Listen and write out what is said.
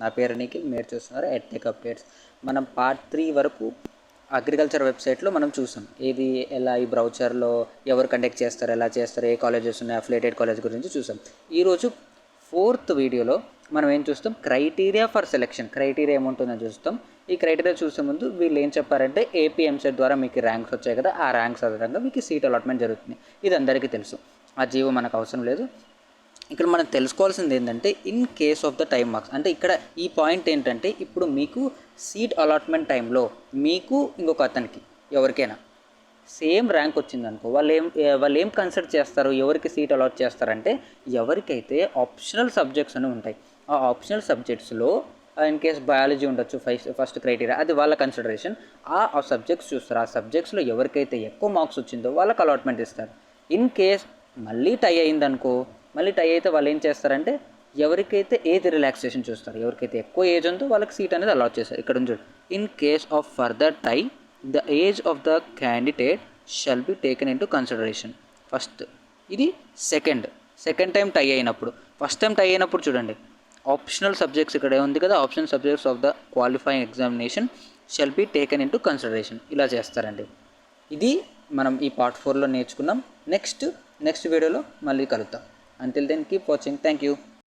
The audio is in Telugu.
నా పేరు నిఖిల్, మీరు చూస్తున్నారు ఎడ్టెక్ అప్డేట్స్. మనం పార్ట్ 3 వరకు అగ్రికల్చర్ వెబ్సైట్లో మనం చూసాం. ఏది ఎలా ఈ బ్రౌచర్లో ఎవరు కండక్ట్ చేస్తారు, ఎలా చేస్తారు, ఏ కాలేజెస్ ఉన్నాయి, అఫిలియేటెడ్ కాలేజ్ గురించి చూసాం. ఈరోజు 4th వీడియోలో మనం ఏం చూస్తాం, క్రైటీరియా ఫర్ సెలెక్షన్. క్రైటీరియా ఏముంటుందని చూస్తాం. ఈ క్రైటీరియా చూసే ముందు వీళ్ళు ఏం చెప్పారంటే ఏపీ ఎంసెట్ ద్వారా మీకు ర్యాంక్స్ వచ్చాయి కదా, ఆ ర్యాంక్స్ ఆధారంగా మీకు సీట్ అలాట్మెంట్ జరుగుతుంది. ఇది అందరికీ తెలుసు, ఆ జీవో మనకు అవసరం లేదు. ఇక్కడ మనం తెలుసుకోవాల్సింది ఏంటంటే in case of the time marks, అంటే ఇక్కడ ఈ పాయింట్ ఏంటంటే ఇప్పుడు మీకు సీట్ అలాట్మెంట్ టైంలో మీకు ఇంకొక అతనికి ఎవరికైనా సేమ్ ర్యాంక్ వచ్చిందనుకో, వాళ్ళు ఏం కన్సిడర్ చేస్తారు, ఎవరికి సీట్ అలాట్ చేస్తారంటే ఎవరికైతే ఆప్షనల్ సబ్జెక్ట్స్ అని ఉంటాయి, ఆ ఆప్షనల్ సబ్జెక్ట్స్లో ఇన్ కేస్ బయాలజీ ఉండొచ్చు, ఫస్ట్ క్రైటీరియా అది వాళ్ళ కన్సిడరేషన్. ఆ సబ్జెక్ట్స్ చూస్తారు, ఆ సబ్జెక్ట్స్లో ఎవరికైతే ఎక్కువ మార్క్స్ వచ్చిందో వాళ్ళకి అలాట్మెంట్ ఇస్తారు. ఇన్ కేస్ మళ్ళీ టై అయిందనుకో, మళ్ళీ టై అయితే వాళ్ళు ఏం చేస్తారంటే ఎవరికైతే ఏజ్ రిలాక్సేషన్ చూస్తారు, ఎవరికైతే ఎక్కువ ఏజ్ ఉందో వాళ్ళకి సీట్ అనేది అలాట్ చేస్తారు. ఇక్కడ ఉంది, in case of further tie the age of the candidate shall be taken into consideration. First ఇది సెకండ్ టైం టై అయినప్పుడు. ఫస్ట్ టైం టై అయినప్పుడు చూడండి, ఆప్షనల్ సబ్జెక్ట్స్ ఇక్కడ ఉంది కదా, optional subjects of the qualifying examination shall be taken into consideration, ఇలా చేస్తారండి. ఇది మనం ఈ పార్ట్ 4లో నేర్చుకున్నాం. నెక్స్ట్ వీడియోలో మళ్ళీ కలుద్దాం. Until then, keep watching. Thank you.